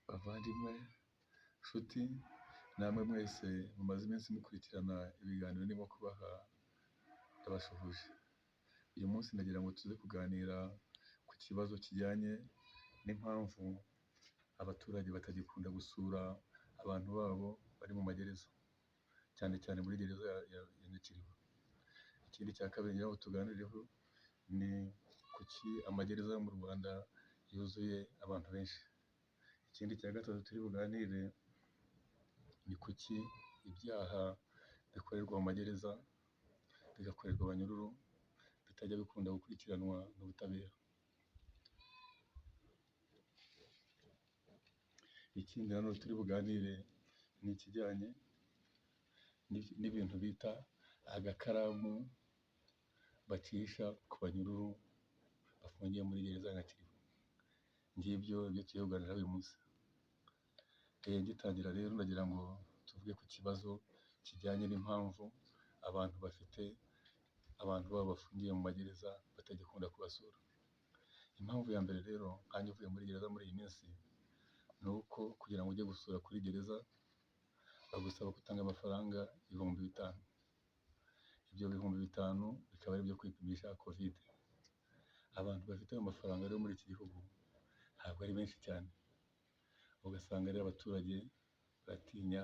Bavandimwe, nshuti, namwe mwese mumaze iminsi mukurikirana ibiganiro ndimo kubaha, ndabasuhuje. Uyu munsi ndagira ngo tuze kuganira ku kibazo kijyanye n'impamvu abaturage batagikunda gusura abantu babo bari mu magereza, cyane cyane muri gereza ya Nyakiriba. Ikindi cya kabiri ngira ngo tuganireho ni kuki amagereza yo mu Rwanda yuzuye abantu benshi. Ikindi cya gatatu turi buganire ni kuki ibyaha bikorerwa mu magereza bigakorerwa abanyururu bitajya bikunda gukurikiranwa n'ubutabera. Ikindi nanone turi buganire ni ikijyanye n'ibintu bita agakaramu bacisha ku banyururu bafungiye muri gereza ya Nyakiriba. Ngibyo ibyo tugiye kuganiraho uyu munsi. Ngitangira rero ndagira ngo tuvuge ku kibazo kijyanye n'impamvu abantu babo bafungiye mu magereza batagikunda kubasura. Impamvu ya mbere rero, nkanjye uvuye muri gereza muri iyi minsi, ni uko kugira ngo ujye gusura kuri gereza bagusaba gutanga amafaranga 5,000. Ibyo 5,000 bikaba ari ibyo kwipimisha COVID. Abantu bafite ayo mafaranga rero muri iki gihugu ntabwo ari benshi cyane, ugasanga rero abaturage baratinya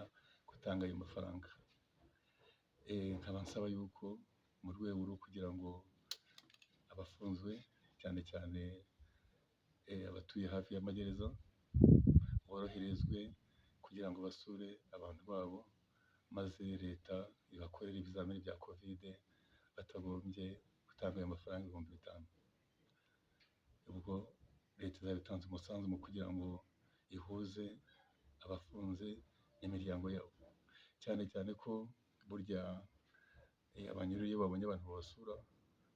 gutanga ayo mafaranga. Nkaba nsaba yuko mu rwego rwo kugira ngo abafunzwe cyane cyane abatuye hafi y'amagereza boroherezwe kugira ngo basure abantu babo, maze leta ibakorere ibizamini bya COVID batagombye gutanga ayo mafaranga 5,000. Ubwo leta izaba itanze umusanzu mu kugira ngo ihuze abafunze n'imiryango yabo, cyane cyane ko burya abanyururu iyo babonye abantu babasura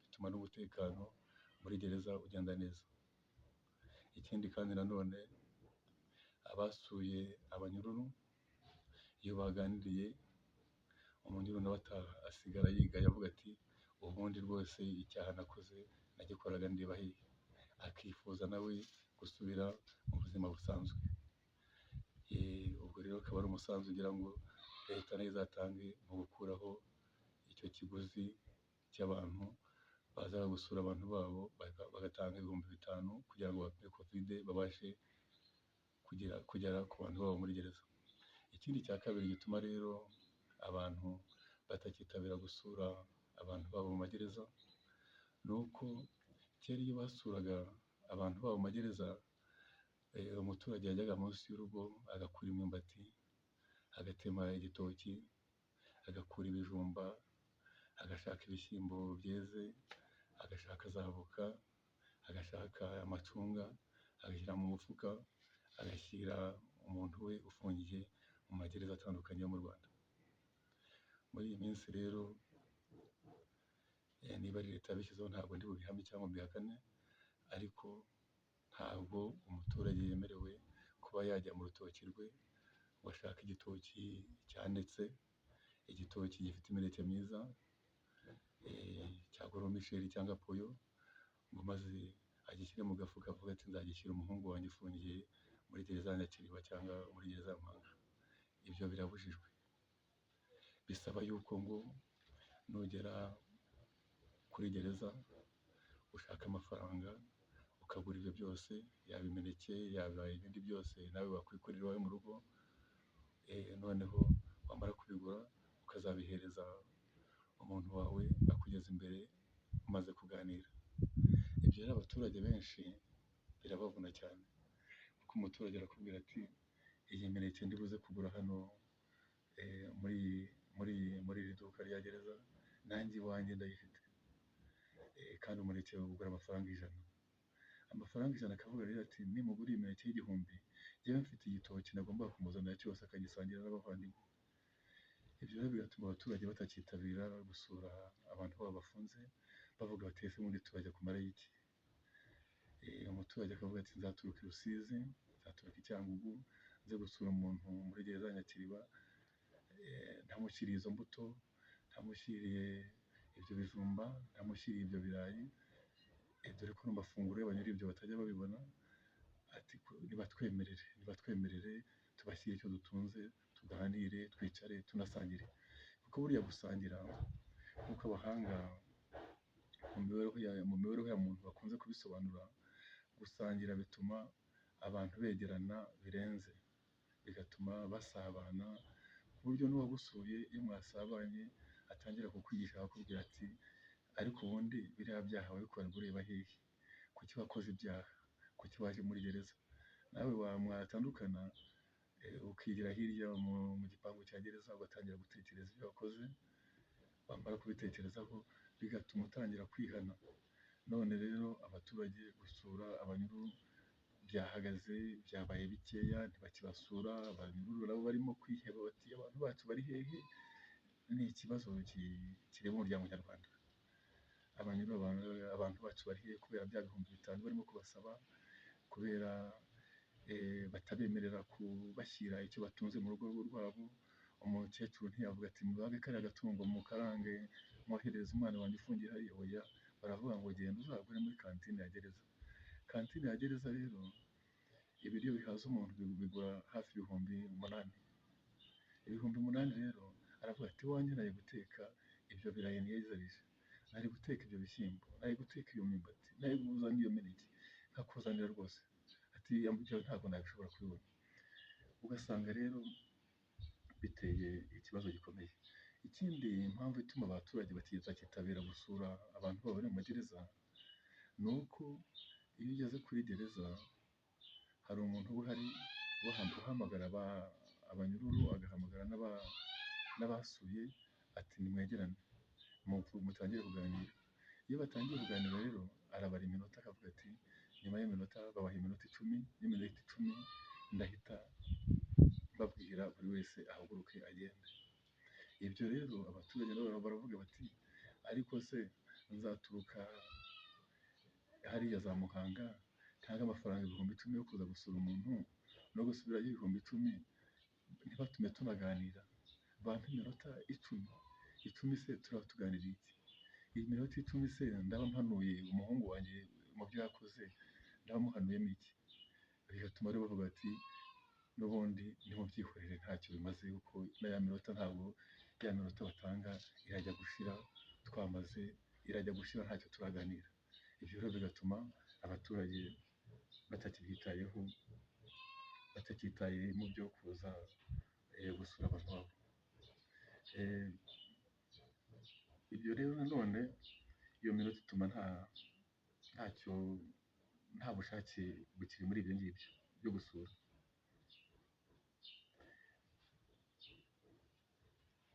bituma n'umutekano muri gereza ugenda neza. Ikindi kandi nanone abasuye abanyururu iyo baganiriye, umunyururu nawe ataha asigara yigaye avuga ati ubundi rwose icyaha nakoze nagikoraga ndeba hehe, akifuza nawe gusubira mu buzima busanzwe. Ubwo rero akaba ari umusanzu ngira ngo leta nayo izatange mu gukuraho icyo kiguzi cy'abantu baza gusura abantu babo bagatanga 5,000 kugira ngo bapime COVID babashe kugera ku bantu babo muri gereza. Ikindi cya kabiri gituma rero abantu batakitabira gusura abantu babo mu magereza, ni uko kera iyo basuraga abantu babo mu magereza, umuturage yajyaga munsi y'urugo agakura imyumbati, agatema igitoki, agakura ibijumba, agashaka ibishyimbo byeze, agashaka za avoka, agashaka amacunga, agashyira mu mufuka, agashyira umuntu we ufungiye mu magereza atandukanye yo mu Rwanda. Muri iyi minsi rero niba ari leta yabishyizeho ntabwo ndi bubihamye cyangwa mbihakane, ariko ntabwo umuturage yemerewe kuba yajya mu rutoki rwe ngo ashake igitoki cyanetse, igitoki gifite imineke myiza cya goromisheri cyangwa poyo, ngo maze agishyire mu gafuka avuga ati nzagishyira umuhungu wanjye ufungiye muri gereza ya Nyakiriba cyangwa muri gereza ya Muhanga. Ibyo birabujijwe. Bisaba yuko ngo nugera kuri gereza ushaka amafaranga ukagura ibyo byose, yaba imineke yaba ibindi byose nawe wakwikorera iwawe mu rugo, noneho wamara kubigura ukazabihereza umuntu wawe akugeza imbere umaze kuganira. Ibyo rero abaturage benshi birabavuna cyane, kuko umuturage arakubwira ati iyi mineke ndibuze kugura hano muri iri duka rya gereza nanjye iwanjye ndayifite, kandi umuneke ugura amafaranga 100. Amafaranga 100 akavuga rero ati nimugura imineke y'1,000, njyewe mfite igitoki nagomba kumuzanira cyose akagisangira n'abavandimwe. Ibyo rero bigatuma abaturage batakitabira gusura abantu babo bafunze, bavuga bati ese ubundi turajya kumara iki? Umuturage akavuga ati nzaturuka i Rusizi, nzaturuka i Cyangugu, nze gusura umuntu muri gereza ya Nyakiriba, ntamushyiriye izo mbuto, ntamushyiriye ibyo bijumba, ntamushyiriye ibyo birayi, dore ko n'amafunguro y'abanyururu ibyo batajya babibona, ati nibatwemerere tubashyire icyo dutunze, tuganire, twicare, tunasangire. Kuko buriya gusangira nk'uko abahanga mu mibereho ya muntu bakunze kubisobanura, gusangira bituma abantu begerana birenze, bigatuma basabana, ku buryo n'uwagusuye iyo mwasabanye atangira kukwigisha akakubwira ati ariko ubundi biriya byaha wabikoraga ureba hehe? Kuki wakoze ibyaha? Kuki waje muri gereza? Nawe mwatandukana ukigira hirya mu gipangu cya gereza, ugatangira gutekereza ibyo wakoze, wamara kubitekerezaho bigatuma utangira kwihana. None rero abaturage gusura abanyururu byahagaze, byabaye bikeya, ntibakibasura. Abanyururu nabo barimo kwiheba bati abantu bacu bari hehe? Ni ikibazo kireba umuryango nyarwanda. Abanyururu abantu bacu bari hehe? Kubera bya 5,000 barimo kubasaba, kubera batabemerera kubashyira icyo batunze mu rugo rwabo. Umukecuru ntiyavuga ati mubage kariya gatungo mukarange mwoherereze umwana wanjye ufungiye hariya. Oya, baravuga ngo genda uzagure muri kantine ya gereza. Kantine ya gereza rero ibiryo bihaza umuntu bigura hafi 8,000. 8,000 rero aravuga ati iwanjye nari guteka ibyo birayi niyejereje, nari guteka ibyo bishyimbo, nari guteka iyo myumbati, nari kuzana iyo mineke nkakuzanira rwose. Ati ibyo ntabwo nabishobora kubibona. Ugasanga rero biteye ikibazo gikomeye. Ikindi impamvu ituma abaturage batitabira gusura abantu babo bari mu magereza, ni uko iyo ugeze kuri gereza hari umuntu uba uhari uhamagara abanyururu, agahamagara n'abasuye ati nimwegerane mutangire kuganira. Iyo batangiye kuganira rero arabara iminota akavuga ati nyuma y'iminota, babaha iminota 10, n'iminota 10 ndahita babwira buri wese ahaguruke agende. Ibyo rero abaturage nabo baravuga bati ariko se nzaturuka hariya za Muhanga cyangwa amafaranga 10,000 yo kuza gusura umuntu no gusubirayo 10,000, ntibatume tunaganira? Bampa iminota 10 se turaba tuganiriye iki? Iyi minota 10 se ndaba mpanuye umuhungu wanjye mu byo yakoze, ndaba muhanuyemo iki? Bigatuma rero bavuga ati n'ubundi nimubyihorere ntacyo bimaze, kuko na ya minota ntabwo ya minota batanga irajya gushira, irajya gushira ntacyo turaganira. Ibyo rero bigatuma abaturage batakitaye mu byo kuza gusura abantu babo. Ibyo rero nanone iyo minota ituma nta bushake bukiri muri ibyo ngibyo byo gusura.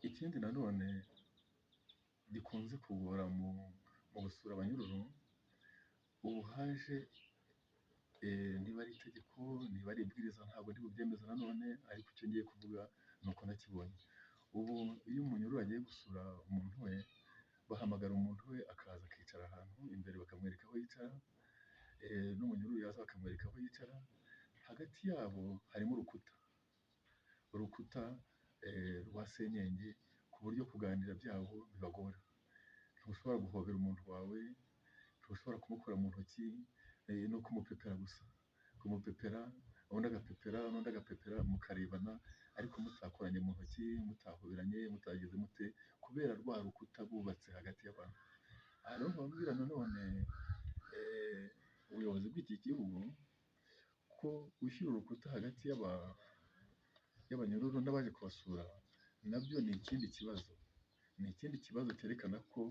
Ikindi nanone gikunze kugora mu gusura abanyururu, ubu haje niba ari itegeko, niba ari ibwiriza, ntabwo ndi bubyemeza nanone, ariko icyo ngiye kuvuga ni uko nakibonye. Ubu iyo umunyururu agiye gusura umuntu we, bahamagara umuntu we akaza akicara ahantu imbere, bakamwereka aho yicara, n'umunyururu yaza bakamwereka aho yicara. Hagati yabo harimo urukuta rwa senyenge, ku buryo kuganira byabo bibagora. Ntushobora guhobera umuntu wawe, ntushobora kumukora mu ntoki, no kumupepera gusa. Kumupepera, undi agapepera, n'undi agapepera, mukarebana ariko mutakoranye mu ntoki, mutahoberanye, mutagize mute, kubera rwa rukuta bubatse hagati y'abantu. Aha rero nkababwira nanone ubuyobozi bw'iki gihugu ko gushyira urukuta hagati y'abanyururu n'abaje kubasura nabyo ni ikindi kibazo cyerekana ko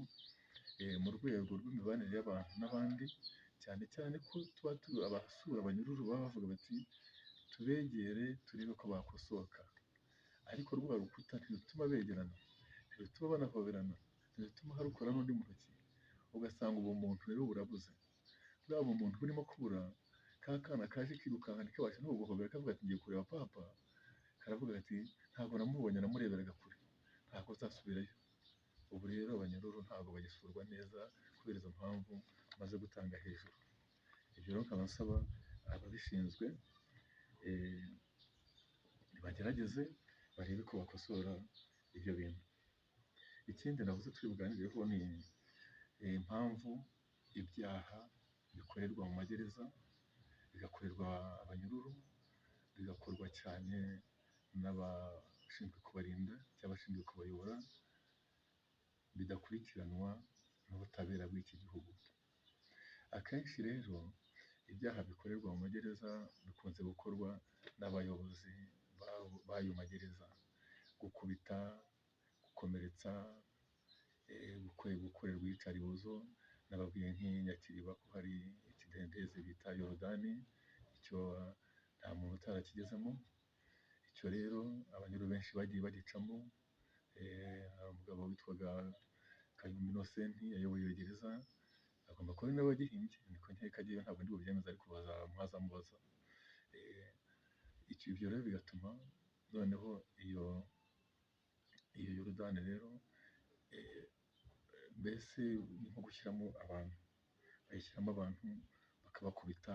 mu rwego rw'imibanire y'abantu n'abandi, cyane cyane ko tuba abasura abanyururu baba bavuga bati tubegere turebe ko bakosoka. Ariko rwa rukuta ntirutuma begerana, ntirutuma banahoberana, ntirutuma harukora n'undi mu ntoki. Ugasanga ubumuntu rero burabuze. Bwaba umuntu burimo kubura, ka kana kaje kirukanka ntikabashe no guhobera, kavuga ati ngiye kureba papa, karavuga ati ntabwo namubonye, namureberaga kure, ntabwo uzasubirayo. Ubu rero abanyururu ntabwo bagisurwa neza kubera izo mpamvu maze gutanga hejuru. Ibyo rero nkaba nsaba ababishinzwe bagerageze barebe ko bakosora ibyo bintu. Ikindi navuze turi buganireho ni impamvu ibyaha bikorerwa mu magereza bigakorerwa abanyururu, bigakorwa cyane n'abashinzwe kubarinda cyangwa abashinzwe kubayobora, bidakurikiranwa n'ubutabera bw'iki gihugu. Akenshi rero ibyaha bikorerwa mu magereza bikunze gukorwa n'abayobozi b'ayo magereza: gukubita, gukomeretsa, gukorerwa iyicarubozo. Nababwiye nk'inyakiriba ko hari ikidendezi bita Yorodani, icyo nta muntu utarakigezemo. Icyo rero abanyururu benshi bagiye bagicamo. Hari umugabo witwaga Innocent yayoboye iyo gereza, agomba kuba ari nawe wagihimbye, niko nkeka agiye, ntabwo ndi bubyemeze ariko mwazamubaza. Ibyo rero bigatuma noneho iyo Yorodani rero mbese ni nko gushyiramo abantu, bayishyiramo abantu bakabakubita,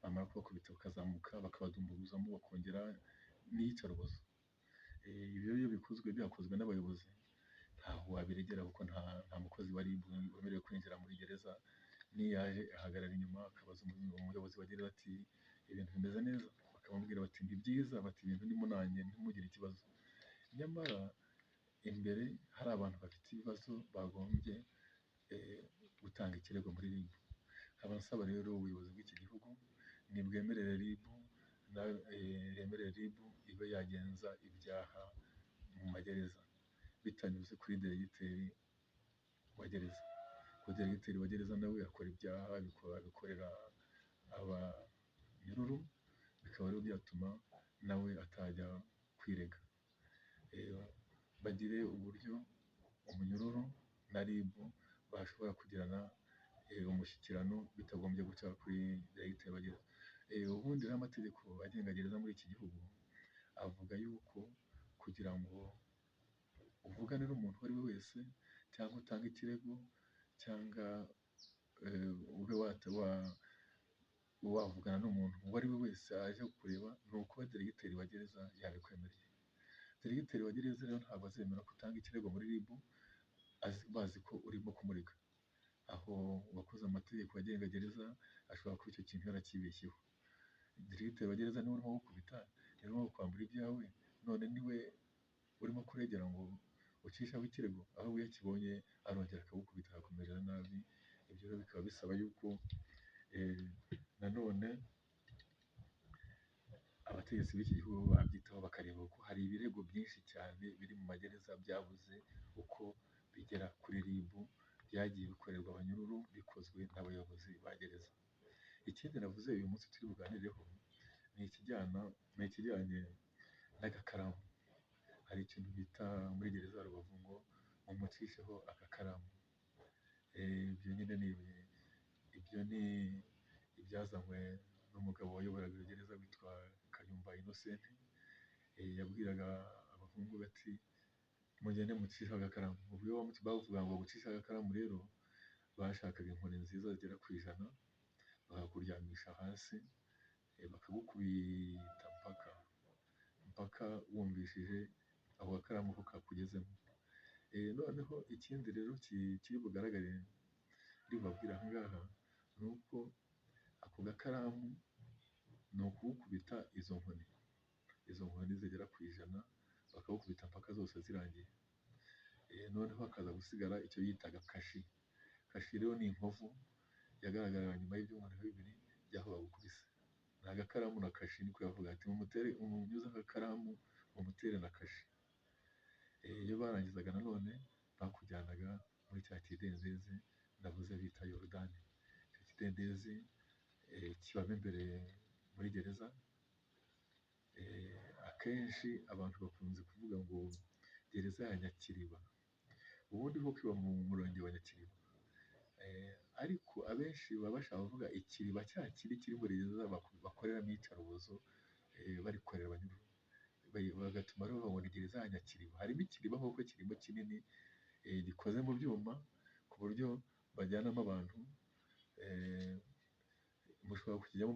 bamara kubakubita bakazamuka bakabadumbuguzamo bakongera n'iyicarubozo. Ibyo iyo byakozwe n'abayobozi ntaho wabiregera kuko nta mukozi wari wemerewe kwinjira muri gereza. N'iyo yaje ahagarara inyuma akabaza umuyobozi wa gereza ati ibintu bimeze neza, bakamubwira bati ni byiza, bati ibintu ni munanye ntimugire ikibazo. Nyamara imbere hari abantu bafite ibibazo bagombye gutanga ikirego muri RIB. Nkaba nsaba rero ubuyobozi bw'iki gihugu nibwemerere RIB ibe yagenza ibyaha mu magereza bitanyuze kuri diregiteri wa gereza. Kuko diregiteri wa gereza nawe akora ibyaha abikorera abanyururu, bikaba rero byatuma nawe atajya kwirega. Bagire uburyo umunyururu na RIB bashobora kugirana umushyikirano bitagombye guca kuri diregiteri wa gereza. Ubundi rero amategeko agenga gereza muri iki gihugu avuga yuko kugira ngo uvugane n'umuntu uwo ari we wese cyangwa utange ikirego cyangwa ube wavugana n'umuntu uwo ari we wese aje kukureba, ni ukuba diregiteri wa gereza yabikwemereye. Diregiteri wa gereza rero ntabwo azemera ko utanga ikirego muri RIB bazi ko urimo kumurega. Aho uwakoze amategeko agenga gereza ashobora kuba icyo kintu yarakibeshyeho. Diregiteri wa gereza niwe urimo gukubita, niwe urimo kwambura ibyawe, none niwe urimo kuregera ngo ucishaho ikirego, aho iyo akibonye arongera akagukubita akakumerera nabi. Ibyo rero bikaba bisaba yuko nanone abategetsi b'iki gihugu babyitaho bakareba ko hari ibirego byinshi cyane biri mu magereza byabuze uko bigera kuri RIB, byagiye bikorerwa abanyururu bikozwe n'abayobozi ba gereza. Ikindi navuze uyu munsi turi buganireho ni ikijyanye n'agakaramu. Hari ikintu bita muri gereza ya Rubavu ngo mumucisheho agakaramu. Ibyo nyine ni ibyazanywe n'umugabo wayoboraga iyo gereza witwa Innocent. Yabwiraga abahungu bati mugende mucisheho agakaramu. Ubwo iyo bavuga ngo gucisha agakaramu rero bashakaga inkoni nziza zigera ku 100, bakakuryamisha hasi, bakagukubita mpaka wumvishije ako gakaramu ko kakugezemo. Noneho ikindi rero kiri bugaragare ndibabwira aha ngaha ni uko ako gakaramu ni ukugukubita izo nkoni zigera ku 100, bakagukubita mpaka zose zirangiye. Noneho hakaza gusigara icyo yitaga kashi. Kashi rero ni inkovu yagaragaraga nyuma y'ibyumweru 2 by'aho bagukubise. Ni agakaramu na kashi, niko yavuga ati umunyuze agakaramu umutere na kashi. Iyo barangizaga nanone bakujyanaga muri cya kidendezi navuze bita Yorodani. Icyo kidendezi kibamo imbere muri gereza. Akenshi abantu bakunze kuvuga ngo gereza ya Nyakiriba, ubundi ho kiba mu murenge wa Nyakiriba, ariko abenshi baba bashaka kuvuga ikiriba cya kiri muri gereza bakoreramo iyicarubozo, barikorera abanyururu, bagatuma rero babona gereza ya Nyakiriba. Harimo ikiriba nk'uko kirimo kinini, gikoze mu byuma ku buryo bajyanamo abantu. Mushobora kukijyamo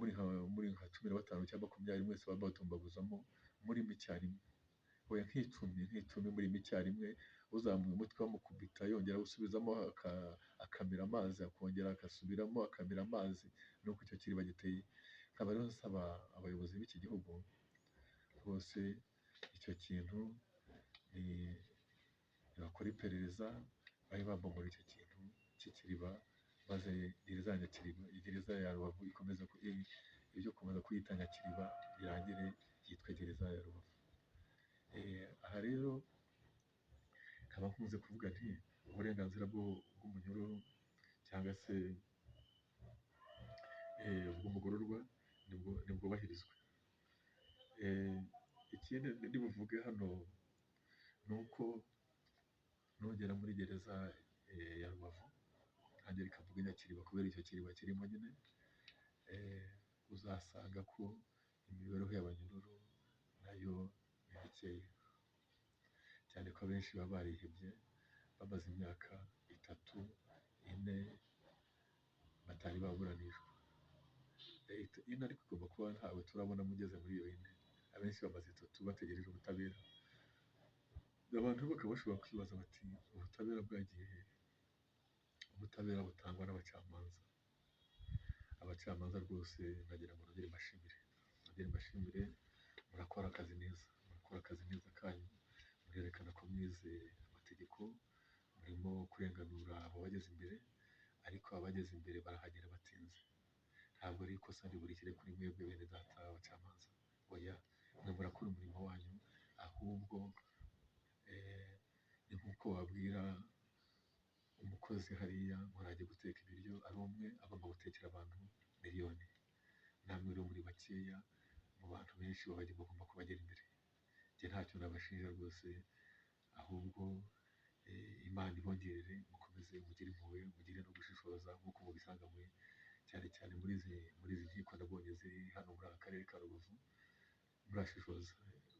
muri nka 15 cyangwa 20 mwese babatumbaguzamo murimo icyarimwe, oya nk'icumi murimo icyarimwe, uzamuye umutwe bamukubita yongera gusubizamo akamira amazi, akongera agasubiramo akamira amazi. Nuko icyo kiriba giteye. nkaba rero nsaba abayobozi b'iki gihugu bose icyo kintu bakora iperereza babe babomora icyo kintu cy'ikiriba, maze gereza ya Rubavu ikomeza ibyo gukomeza kuyita Nyakiriba birangire yitwa gereza ya Rubavu. Aha rero nkaba nkunze kuvuga nti uburenganzira bw'umunyururu cyangwa se bw'umugororwa ntibwubahirizwe. Ikindi ndi buvuge hano ni uko nugera muri gereza ya Rubavu ntagere ikavuga Nyakiriba kubera icyo kiriba kirimo nyine, uzasanga ko imibereho y'abanyururu nayo ni mikeya, cyane ko abenshi baba barihebye bamaze imyaka 3, 4 batari baburanishwa. Ino ariko igomba kuba ntawe turabona mugeze muri iyo 4, abenshi bamaze 3 bategereje ubutabera. Abantu bakaba bashobora kwibaza bati ubutabera bwagiye he? Ubutabera butangwa n'abacamanza. Abacamanza rwose nagira ngo nongere mbashimire, murakora akazi neza kanyu, murerekana ko mwize amategeko, murimo kurenganura ababageze imbere, ariko abageze imbere barahagera batinze. Ntabwo ari ikosa riburikire kuri mwebwe bene data abacamanza, oya, mwe murakora umurimo wanyu, ahubwo ni nk'uko wabwira umukozi hariya murajya guteka ibiryo ari umwe, agomba gutekera abantu 1,000,000. namwe rero muri bakeya mu bantu benshi bagomba kubagera imbere. Njye ntacyo nabashinja rwose, ahubwo Imana ibongerere, mukomeze mugire impuhwe, mugire no gushishoza nk'uko mubisanganywe, cyane cyane muri izi nkiko nabonye ziri hano muri aka karere ka Rubavu, murashishoza.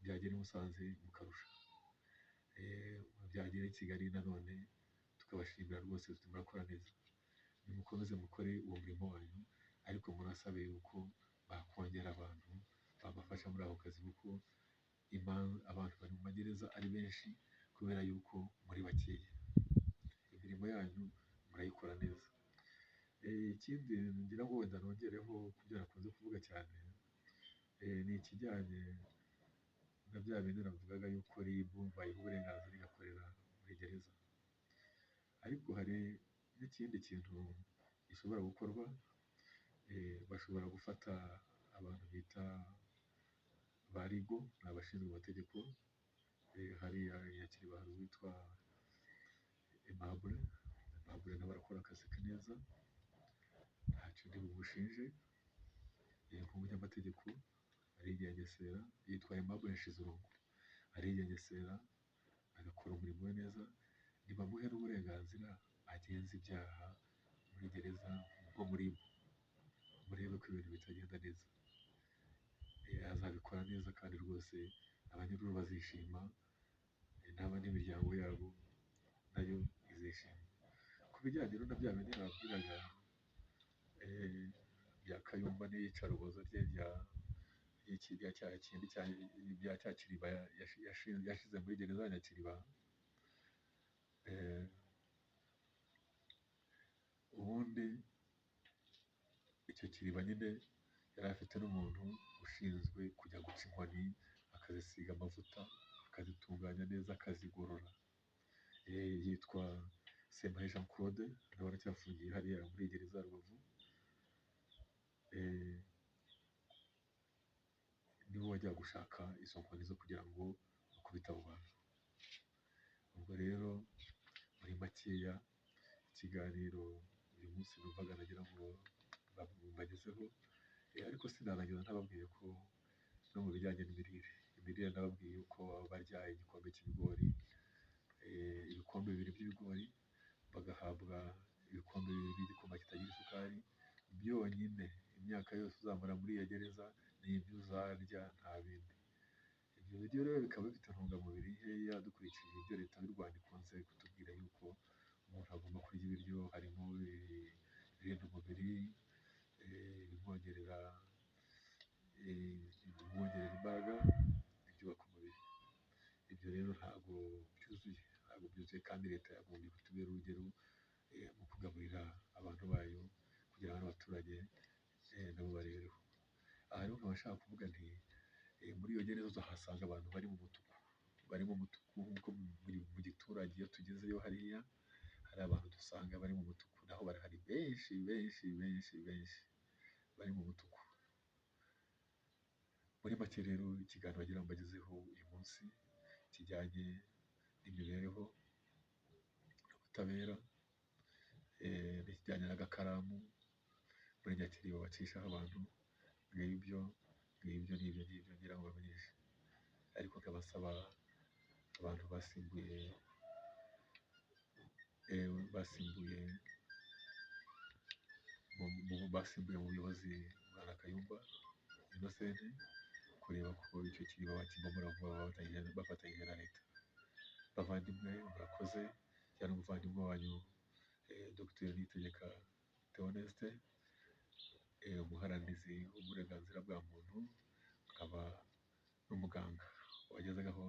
Byagera i Musanze mukarusha, byagera i Kigali nanone tukabashimira rwose, murakora neza. Nimukomeze mukore uwo murimo wanyu, ariko munasabe yuko bakongera abantu babafasha muri ako kazi, kuko abantu bari mu magereza ari benshi kubera yuko muri bakeya. Imirimo yanyu murayikora neza. Ikindi ngira ngo wenda nongereho kubyo nakunze kuvuga cyane, ni ikijyanye na bya bindi navugaga yuko RIB bayiha uburenganzira igakorera muri gereza. Ariko hari n'ikindi kintu gishobora gukorwa, bashobora gufata abantu bita ba RIGO, ni abashinzwe amategeko. Hariya Nyakiriba hari uwitwa Aimable nawe arakora akazi ke neza, ntacyo ndi bumushinje. Nk'umunyamategeko arigengesera, yitwa Aimable Nshizirungu, arigengesera agakora umurimo we neza. Nibamuhe n'uburenganzira agenza ibyaha muri gereza nko muri bo, murebe ko ibintu bitagenda neza. Azabikora neza kandi rwose abanyururu bazishima, n'imiryango yabo nayo izishima. Ku bijyanye na bya bindi nababwiraga bya Kayumba n'iyicarubozo rye bya cya kiriba yashize muri gereza ya Nyakiriba, ubundi icyo kiriba nyine yari afite n'umuntu ushinzwe kujya guca inkoni, akazisiga amavuta, akazitunganya neza, akazigorora. Yitwa Semahe Jean Claude, nawe aracyafungiye hariya muri gereza ya Rubavu. Niwe wajya gushaka izo nkoni zo kugira ngo bakubite abo bantu. Ubwo rero muri makeya ikiganiro uyu munsi numvaga nagira ngo mbagezeho, ariko sinarangiza ntababwiye ko no mu bijyanye n'imirire nababwiye yuko barya igikombe cy'ibigori, ibikombe 2 by'ibigori, bagahabwa ibikombe 2 by'igikoma kitagira isukari byonyine. Imyaka yose uzamara muri iyo gereza ni ibyo uzarya, nta bindi. Ibyo biryo rero bikaba bifite intungamubiri nkeya, dukurikije ibyo leta y'u Rwanda ikunze kutubwira yuko umuntu agomba kurya ibiryo, harimo ibirinda umubiri, ibimwongerera imbaraga, ibyubaka umubiri. Ibyo rero ntabwo byuzuye, kandi leta yagombye kutubera urugero mu kugaburira abantu bayo, kugira ngo n'abaturage nabo barebereho. aha rero nkaba nshaka kuvuga nti muri iyo gereza uzahasanga abantu bari mu mutuku, nk'uko mu giturage iyo tugezeyo hariya hari abantu dusanga bari mu mutuku, naho barahari benshi bari mu mutuku. Muri make rero ikiganiro wagira ngo mbagezeho uyu munsi kijyanye n'imibereho n'ubutabera, n'ikijyanye n'agakaramu muri nyakiriba bacishaho abantu, ngibyo ngira ngo bamenyeshe. Ariko nkabasaba abantu basimbuye mu buyobozi bwa Kayumba Innocent kureba ko icyo kiriba bakibomora vuba bafatanyije na leta. Bavandimwe murakoze, cyane umuvandimwe wanyu Dr.NIYITEGEKA Theoneste, umuharanizi w'uburenganzira bwa muntu, akaba n'umuganga wagezagaho